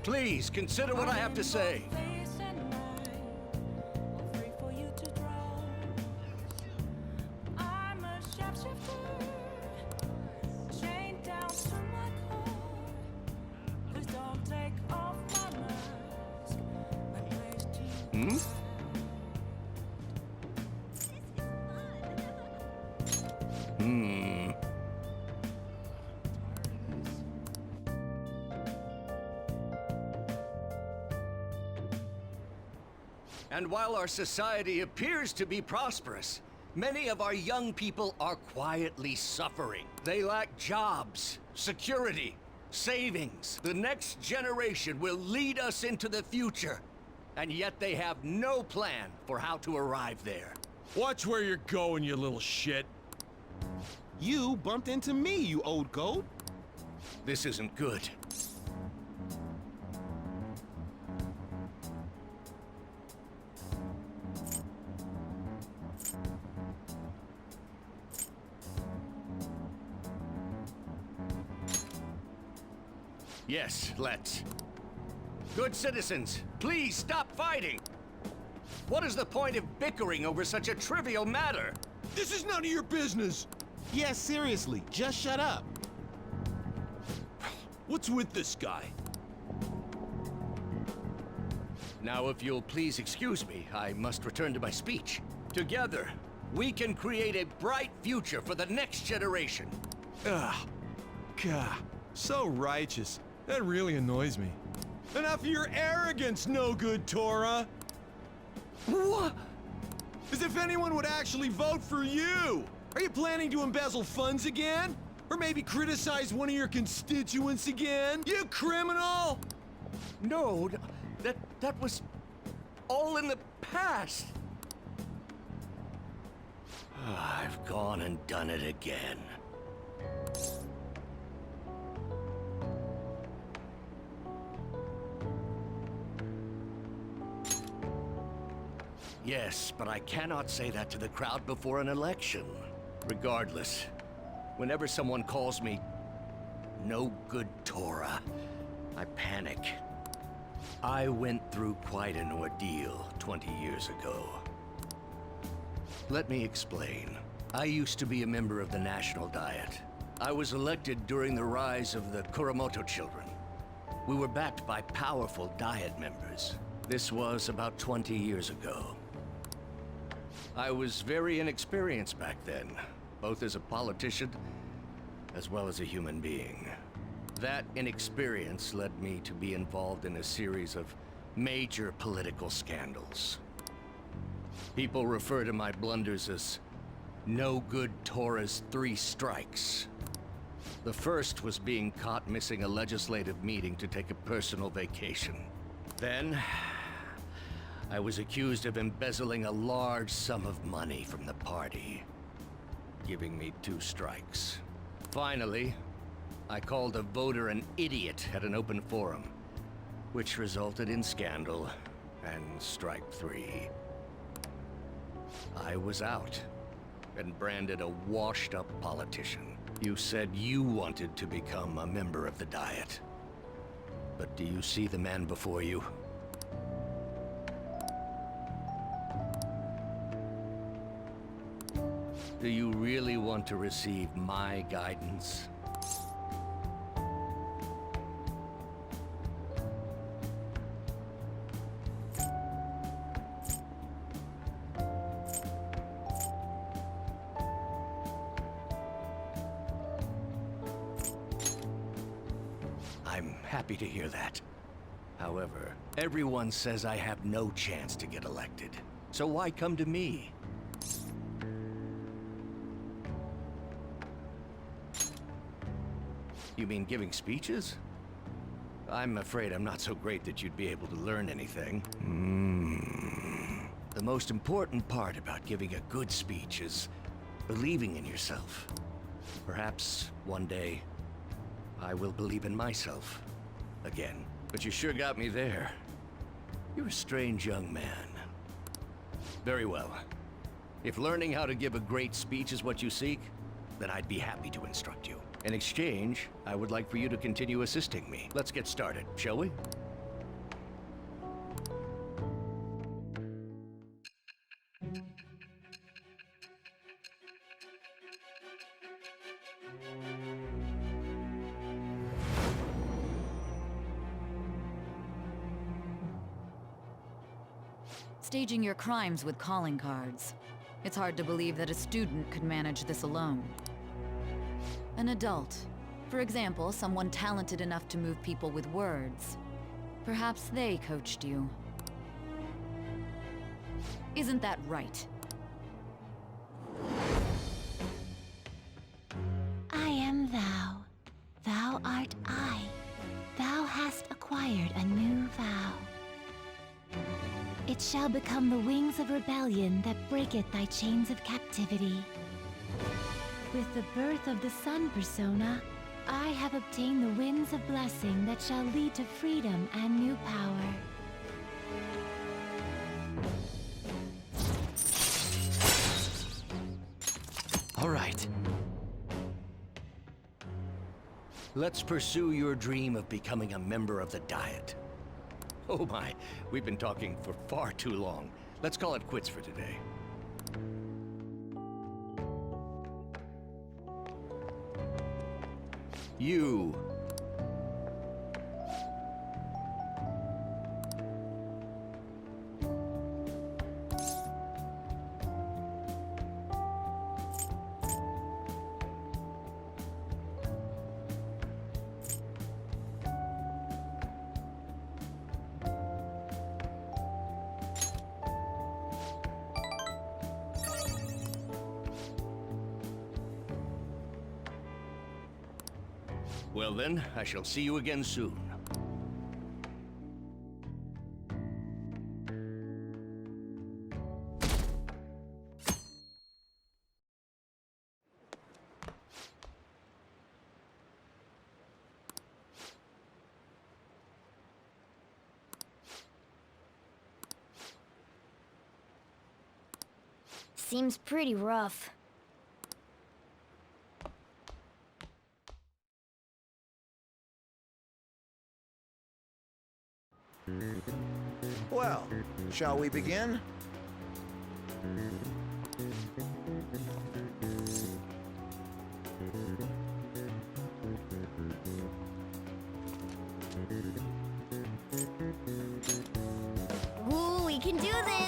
Please, consider what I have to say. Hmm? Hmm. And while our society appears to be prosperous, many of our young people are quietly suffering. They lack jobs, security, savings. The next generation will lead us into the future, and yet they have no plan for how to arrive there. Watch where you're going, you little shit. You bumped into me, you old goat. This isn't good. Yes, let's. Good citizens, please stop fighting! What is the point of bickering over such a trivial matter? This is none of your business. Yeah, seriously, just shut up. What's with this guy? Now, if you'll please excuse me, I must return to my speech. Together, we can create a bright future for the next generation. Ah, God, so righteous. That really annoys me. Enough of your arrogance, no good, Tora! What? As if anyone would actually vote for you! Are you planning to embezzle funds again? Or maybe criticize one of your constituents again? You criminal! No, that was all in the past. I've gone and done it again. Yes, but I cannot say that to the crowd before an election. Regardless, whenever someone calls me no good Tora, I panic. I went through quite an ordeal 20 years ago. Let me explain. I used to be a member of the National Diet. I was elected during the rise of the Kuramoto children. We were backed by powerful Diet members. This was about 20 years ago. I was very inexperienced back then, both as a politician as well as a human being. That inexperience led me to be involved in a series of major political scandals. People refer to my blunders as no good Tora's 3 strikes. The first was being caught missing a legislative meeting to take a personal vacation. Then, I was accused of embezzling a large sum of money from the party, giving me 2 strikes. Finally, I called a voter an idiot at an open forum, which resulted in scandal and strike 3. I was out and branded a washed-up politician. You said you wanted to become a member of the Diet. But do you see the man before you? Do you really want to receive my guidance? I'm happy to hear that. However, everyone says I have no chance to get elected. So why come to me? You mean giving speeches? I'm afraid I'm not so great that you'd be able to learn anything. The most important part about giving a good speech is believing in yourself. Perhaps one day, I will believe in myself again. But you sure got me there. You're a strange young man. Very well. If learning how to give a great speech is what you seek, then I'd be happy to instruct you. In exchange, I would like for you to continue assisting me. Let's get started, shall we? Staging your crimes with calling cards. It's hard to believe that a student could manage this alone. An adult. For example, someone talented enough to move people with words. Perhaps they coached you. Isn't that right? I am thou. Thou art I. Thou hast acquired a new vow. It shall become the wings of rebellion that breaketh thy chains of captivity. With the birth of the Sun persona, I have obtained the winds of blessing that shall lead to freedom and new power. All right. Let's pursue your dream of becoming a member of the Diet. Oh my, we've been talking for far too long. Let's call it quits for today. You. Well then, I shall see you again soon. Seems pretty rough. Well, shall we begin? Ooh, we can do this!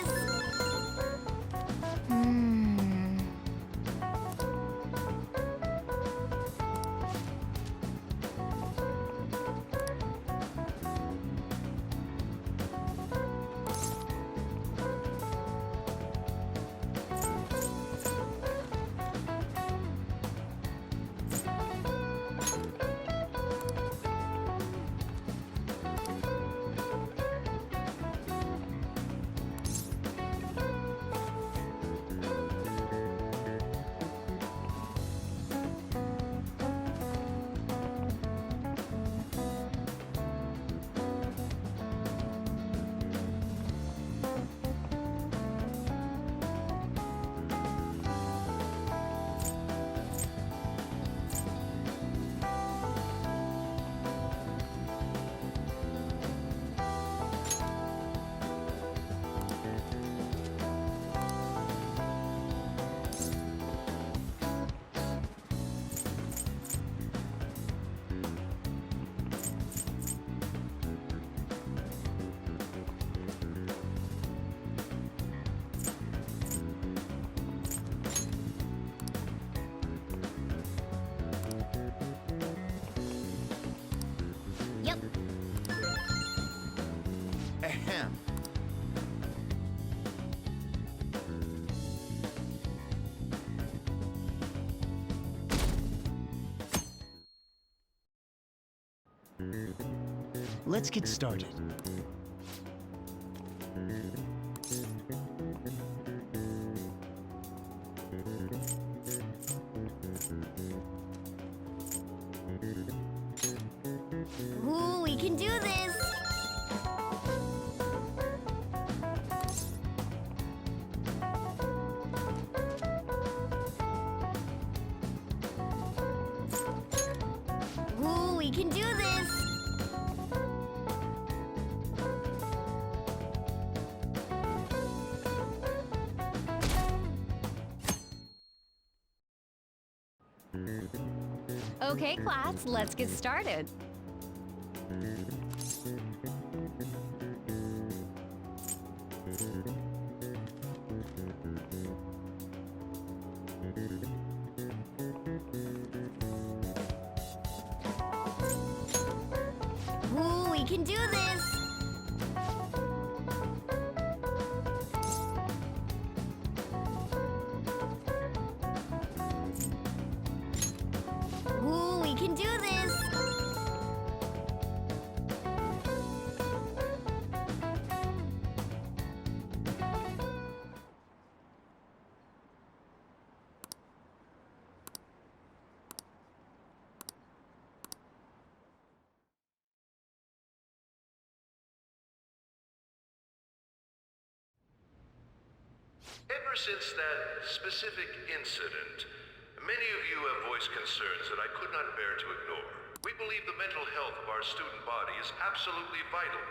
Yep. Ahem. Let's get started. Ooh, we can do this! Okay, class, let's get started. Ooh, we can do this! Ooh, we can do this! Ever since that specific incident, many of you have voiced concerns that I could not bear to ignore. We believe the mental health of our student body is absolutely vital,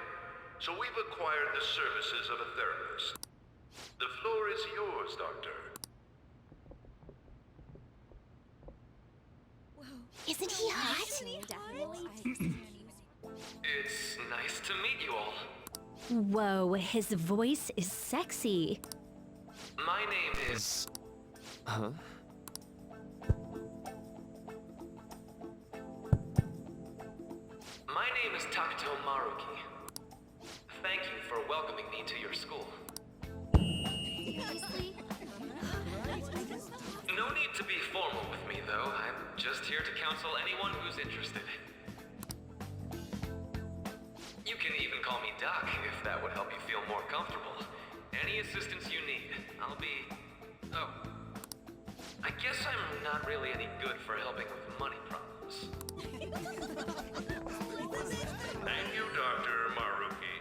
so we've acquired the services of a therapist. The floor is yours, Doctor. Isn't he hot? It's nice to meet you all. Whoa, his voice is sexy. My name is... Huh? My name is Takuto Maruki. Thank you for welcoming me to your school. No need to be formal with me, though. I'm just here to counsel anyone who's interested. You can even call me Doc, if that would help you feel more comfortable. Any assistance you need, I'll be... Oh. I guess I'm not really any good for helping with money problems. Thank you, Dr. Maruki.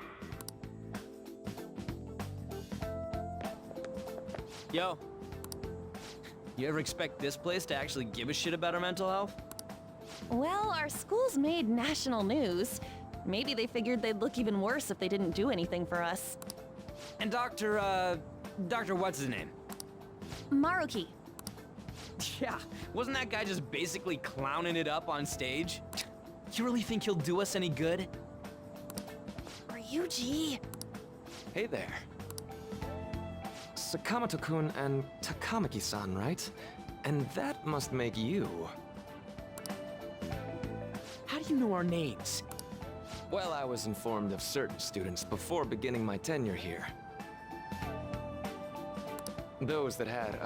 Yo. You ever expect this place to actually give a shit about our mental health? Well, our school's made national news. Maybe they figured they'd look even worse if they didn't do anything for us. And Dr. what's his name? Maruki. Yeah, wasn't that guy just basically clowning it up on stage? You really think he'll do us any good? Ryuji. Hey there. Sakamoto-kun and Takamaki-san, right? And that must make you... How do you know our names? Well, I was informed of certain students before beginning my tenure here. Those that had,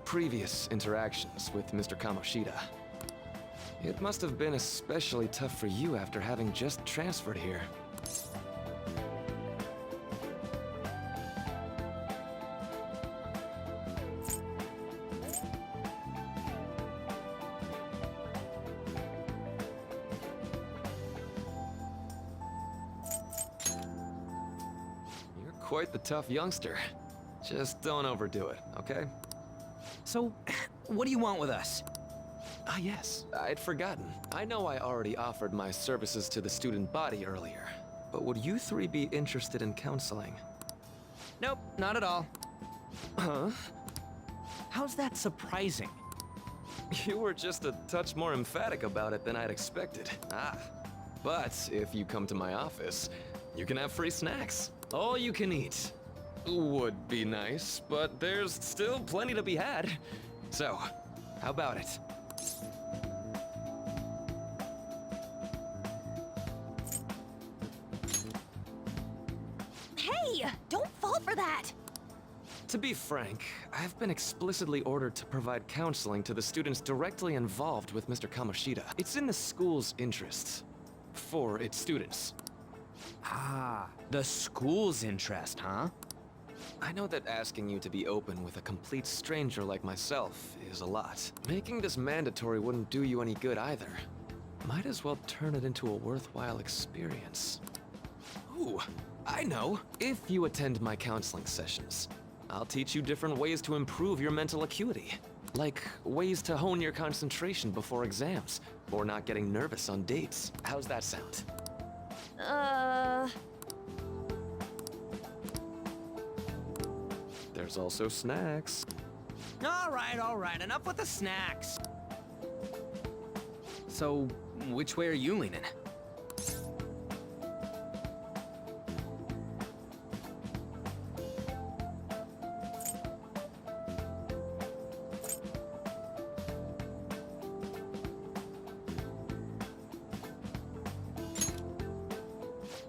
previous interactions with Mr. Kamoshida. It must have been especially tough for you after having just transferred here. You're quite the tough youngster. Just don't overdo it, okay? So, what do you want with us? Ah, yes, I'd forgotten. I know I already offered my services to the student body earlier, but would you three be interested in counseling? Nope, not at all. Huh? How's that surprising? You were just a touch more emphatic about it than I'd expected. Ah. But if you come to my office, you can have free snacks. All you can eat. Would be nice, but there's still plenty to be had. So, how about it? Hey, don't fall for that. To be frank, I've been explicitly ordered to provide counseling to the students directly involved with Mr. Kamoshida. It's in the school's interests. For its students. Ah, the school's interest, huh? I know that asking you to be open with a complete stranger like myself is a lot. Making this mandatory wouldn't do you any good either. Might as well turn it into a worthwhile experience. Ooh, I know. If you attend my counseling sessions, I'll teach you different ways to improve your mental acuity. Like ways to hone your concentration before exams, or not getting nervous on dates. How's that sound? There's also snacks. All right, enough with the snacks. So, which way are you leaning?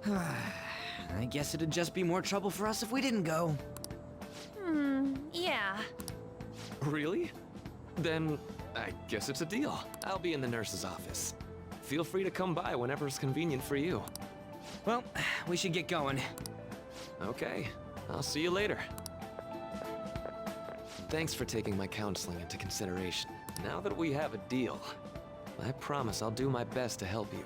I guess it'd just be more trouble for us if we didn't go. Yeah. Really? Then I guess it's a deal. I'll be in the nurse's office. Feel free to come by whenever it's convenient for you. Well, we should get going. Okay, I'll see you later. Thanks for taking my counseling into consideration. Now that we have a deal, I promise I'll do my best to help you.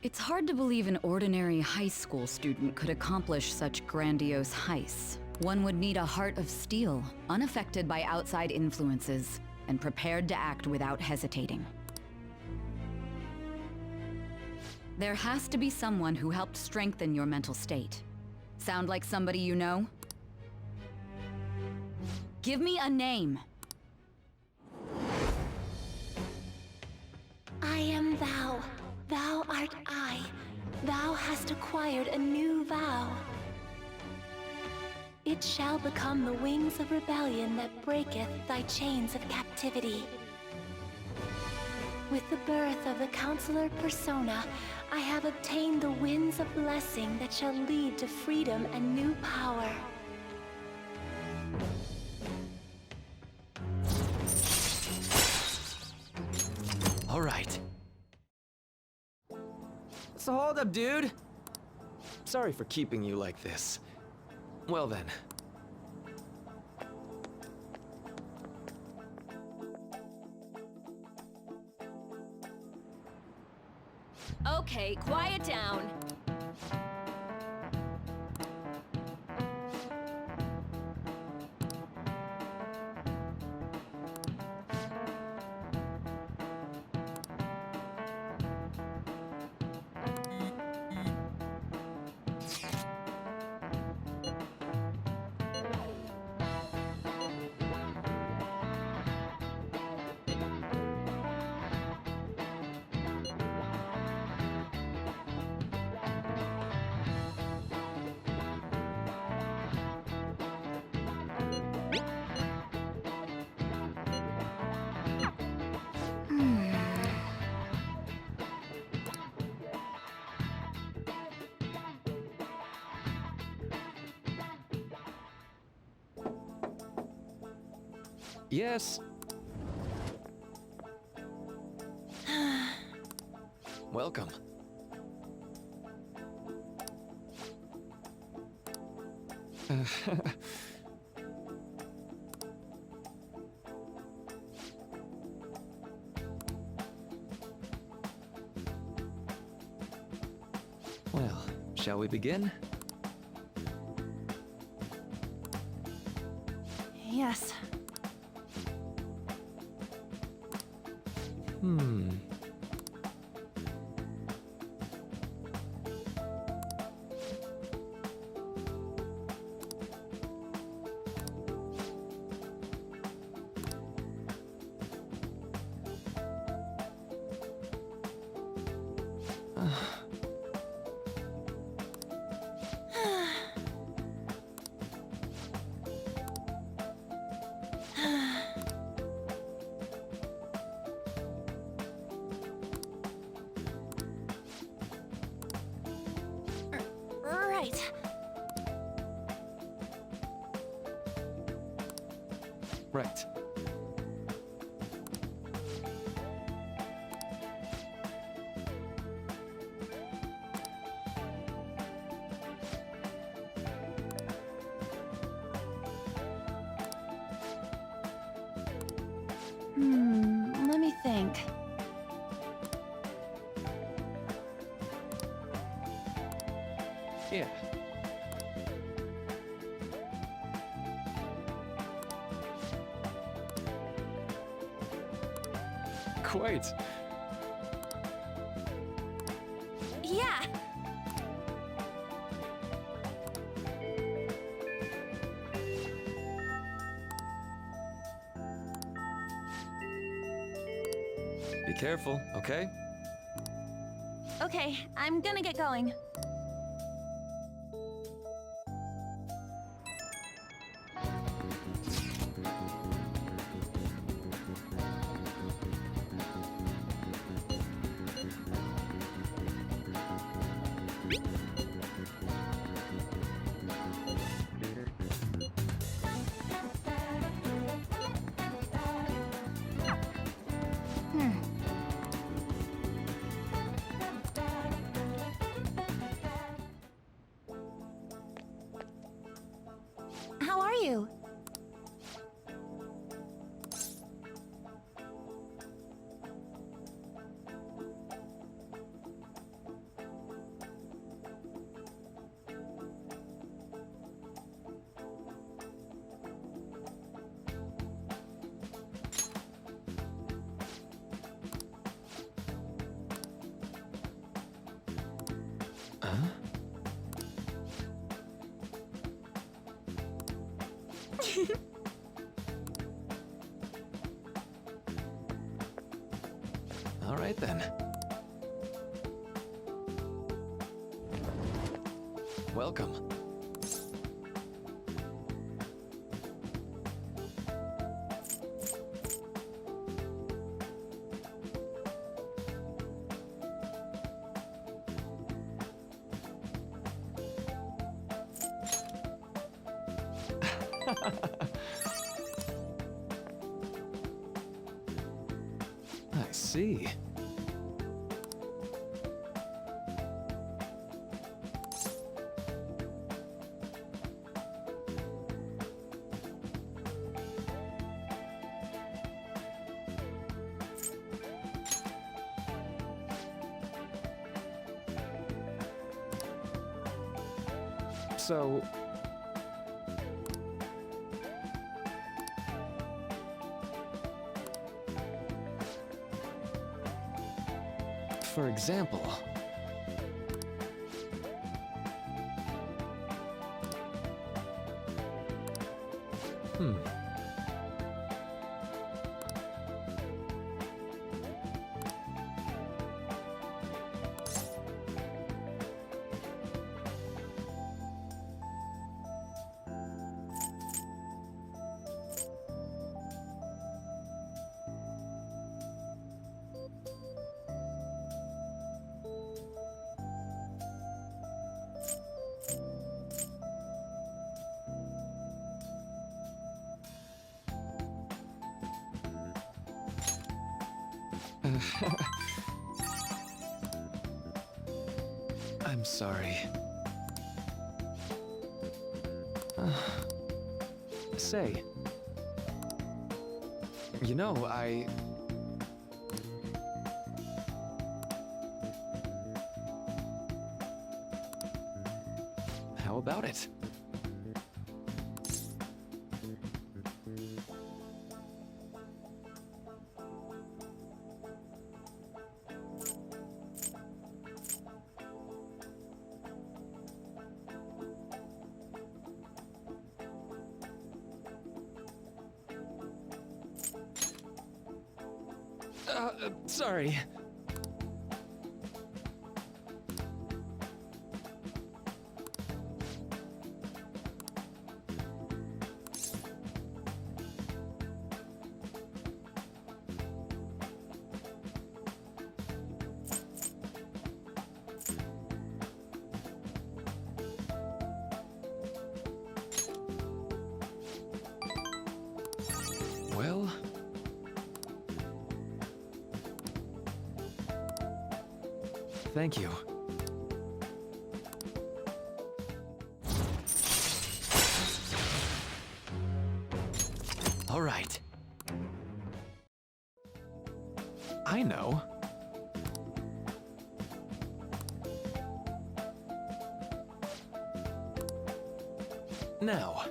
It's hard to believe an ordinary high school student could accomplish such grandiose heists. One would need a heart of steel, unaffected by outside influences, and prepared to act without hesitating. There has to be someone who helped strengthen your mental state. Sound like somebody you know? Give me a name! I am thou. Thou art I. Thou hast acquired a new vow. It shall become the wings of rebellion that breaketh thy chains of captivity. With the birth of the Counselor Persona, I have obtained the winds of blessing that shall lead to freedom and new power. All right. So hold up, dude. Sorry for keeping you like this. Well then. Okay, quiet down. Yes. Welcome. Well, shall we begin? Yes. Right. Right. Let me think. Yeah. quite. Yeah. Be careful, okay? Okay, I'm gonna get going. How are you? Huh? All right then. Welcome. I see. So, for example, I'm sorry. Say, you know, how about it? Sorry. Well, thank you. All right. I know. Now.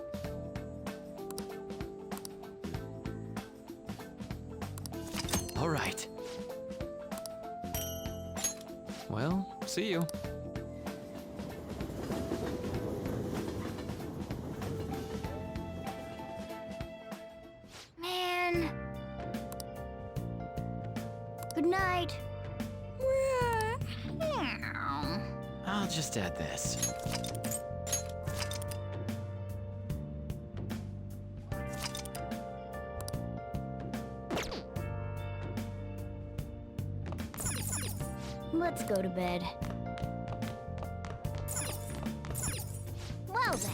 All right. Well, see you. Man. Good night. I'll just add this. Let's go to bed. Well then.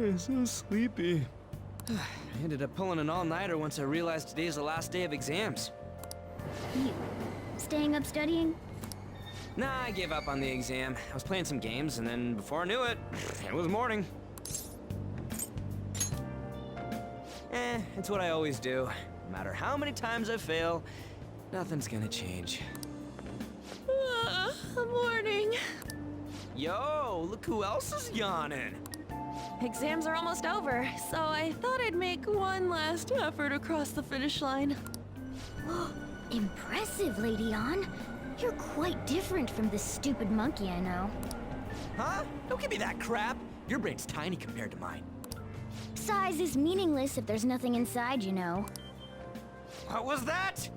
I'm so sleepy. I ended up pulling an all-nighter once I realized today's the last day of exams. You staying up studying? Nah, I gave up on the exam. I was playing some games, and then before I knew it, it was morning. It's what I always do. No matter how many times I fail, nothing's gonna change. Morning. Yo, look who else is yawning. Exams are almost over, so I thought I'd make one last effort across the finish line. Impressive, Lady Ann. You're quite different from this stupid monkey I know. Huh? Don't give me that crap. Your brain's tiny compared to mine. Size is meaningless if there's nothing inside, you know. What was that?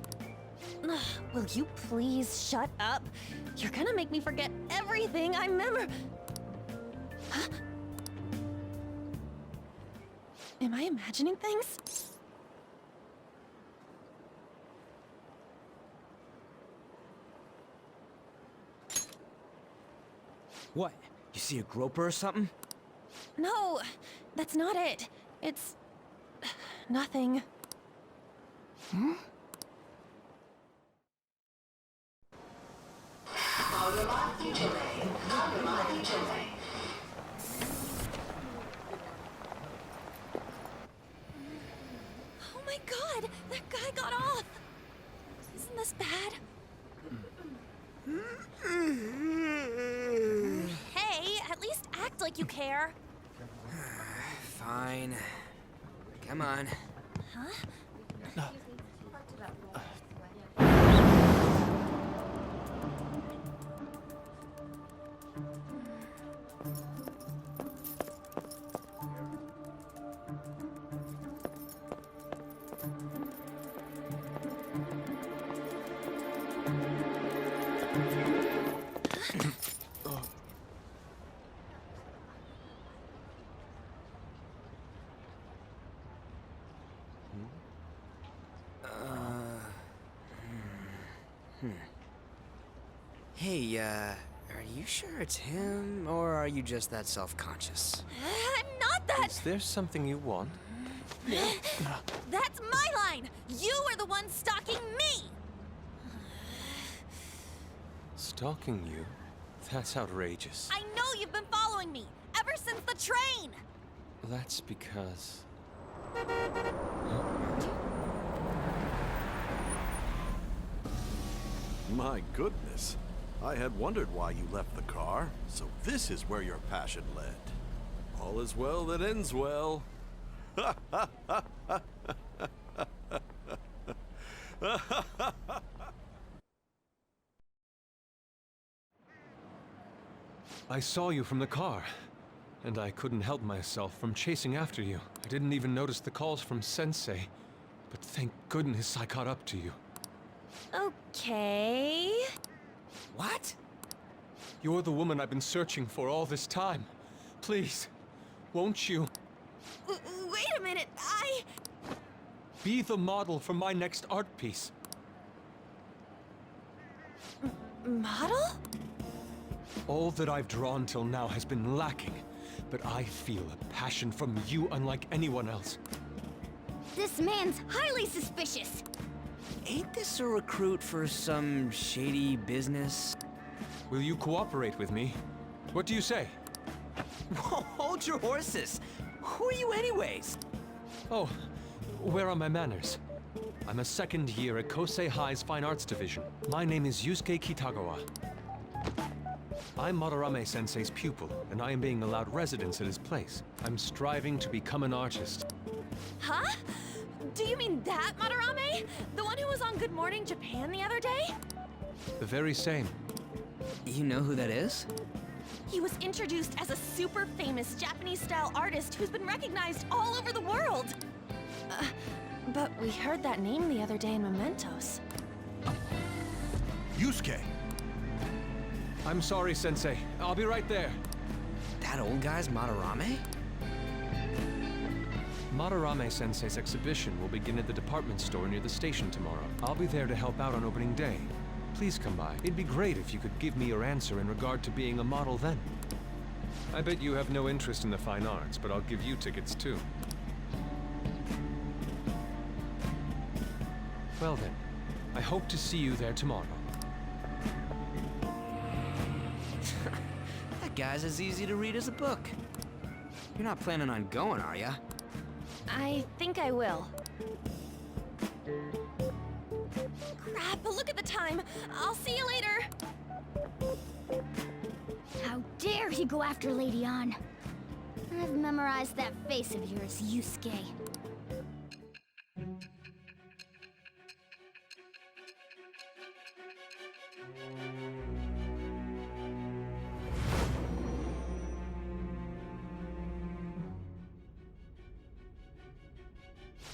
Will you please shut up? You're gonna make me forget everything I remember. Huh? Am I imagining things? What? You see a groper or something? No, that's not it. It's nothing. Hmm? Oh my god, that guy got off. Isn't this bad? Hey, at least act like you care. Fine. Come on. Huh? Hey, are you sure it's him, or are you just that self-conscious? I'm not that. Is there something you want? That's my line. You are the one stalking me. Stalking you? That's outrageous. I know you've been following me ever since the train. That's because... My goodness. I had wondered why you left the car, so this is where your passion led. All is well that ends well. I saw you from the car, and I couldn't help myself from chasing after you. I didn't even notice the calls from Sensei, but thank goodness I caught up to you. Okay. What? You're the woman I've been searching for all this time. Please, won't you? Wait a minute, Be the model for my next art piece. Model? All that I've drawn till now has been lacking, but I feel a passion from you unlike anyone else. This man's highly suspicious. Ain't this a recruit for some shady business? Will you cooperate with me? What do you say? Whoa, hold your horses! Who are you anyways? Oh, where are my manners? I'm a second year at Kosei High's Fine Arts Division. My name is Yusuke Kitagawa. I'm Madarame-sensei's pupil, and I am being allowed residence at his place. I'm striving to become an artist. Huh? Do you mean that Madarame? The one who was on Good Morning Japan the other day? The very same. You know who that is? He was introduced as a super famous Japanese-style artist who's been recognized all over the world. But we heard that name the other day in Mementos. Yusuke! I'm sorry, Sensei. I'll be right there. That old guy's Madarame? Madarame-sensei's exhibition will begin at the department store near the station tomorrow. I'll be there to help out on opening day. Please come by. It'd be great if you could give me your answer in regard to being a model then. I bet you have no interest in the fine arts, but I'll give you tickets too. Well then, I hope to see you there tomorrow. That guy's as easy to read as a book. You're not planning on going, are ya? I think I will. Crap, look at the time. I'll see you later. How dare he go after Lady Ann? I've memorized that face of yours, Yusuke.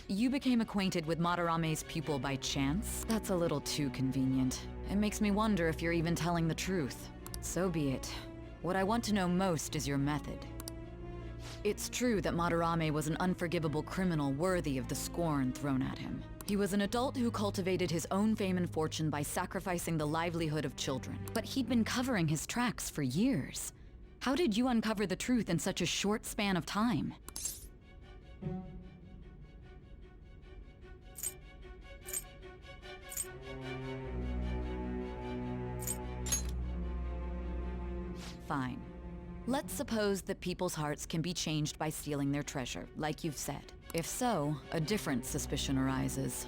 You became acquainted with Madarame's pupil by chance? That's a little too convenient. It makes me wonder if you're even telling the truth. So be it. What I want to know most is your method. It's true that Madarame was an unforgivable criminal worthy of the scorn thrown at him. He was an adult who cultivated his own fame and fortune by sacrificing the livelihood of children. But he'd been covering his tracks for years. How did you uncover the truth in such a short span of time? Fine. Let's suppose that people's hearts can be changed by stealing their treasure, like you've said. If so, a different suspicion arises.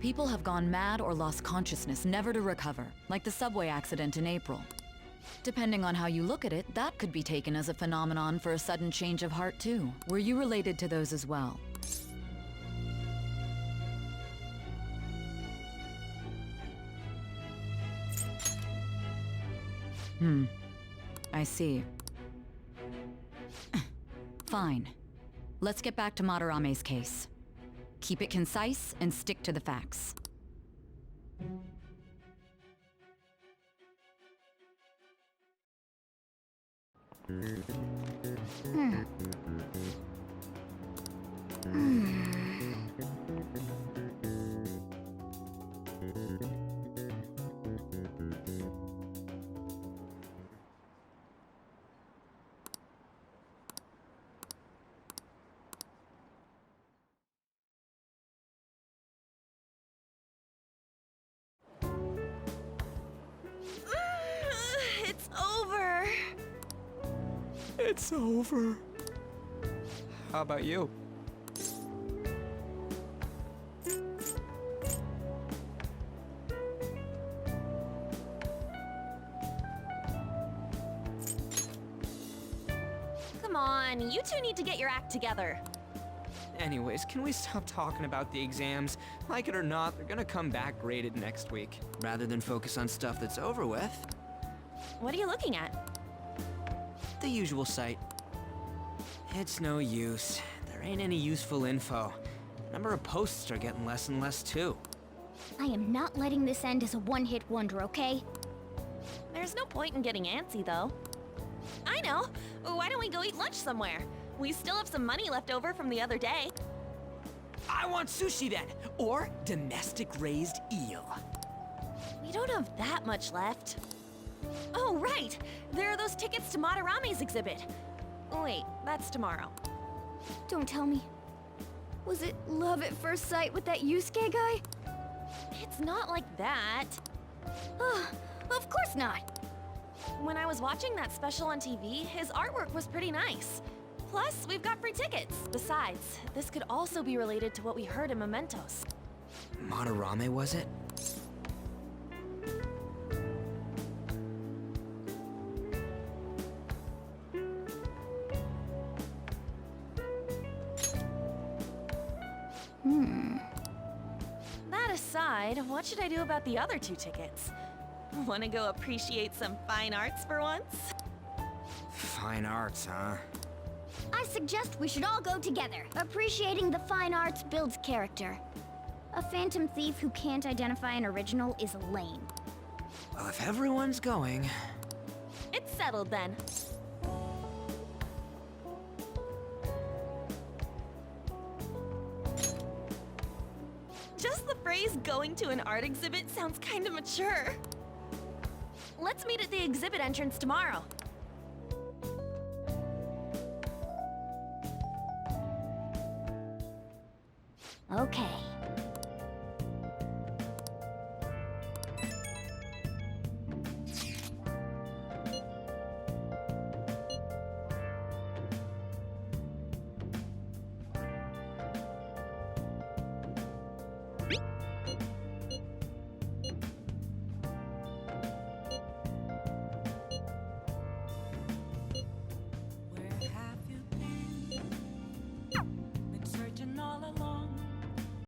People have gone mad or lost consciousness, never to recover, like the subway accident in April. Depending on how you look at it, that could be taken as a phenomenon for a sudden change of heart too. Were you related to those as well? I see. Fine. Let's get back to Madarame's case. Keep it concise and stick to the facts. It's over. It's over. How about you? Come on, you two need to get your act together. Anyways, can we stop talking about the exams? Like it or not, they're gonna come back graded next week. Rather than focus on stuff that's over with. What are you looking at? The usual site. It's no use. There ain't any useful info. Number of posts are getting less and less too. I am not letting this end as a one-hit wonder, okay? There's no point in getting antsy, though. I know! Why don't we go eat lunch somewhere? We still have some money left over from the other day. I want sushi then! Or domestic-raised eel. We don't have that much left. Oh, right! There are those tickets to Madarame's exhibit. Wait, that's tomorrow. Don't tell me. Was it love at first sight with that Yusuke guy? It's not like that. Of course not. When I was watching that special on TV, his artwork was pretty nice. Plus, we've got free tickets. Besides, this could also be related to what we heard in Mementos. Madarame, was it? That aside, what should I do about the other 2 tickets? Wanna go appreciate some fine arts for once? Fine arts, huh? I suggest we should all go together. Appreciating the fine arts builds character. A phantom thief who can't identify an original is lame. Well, if everyone's going... It's settled then. Just the phrase going to an art exhibit sounds kinda mature. Let's meet at the exhibit entrance tomorrow. Okay,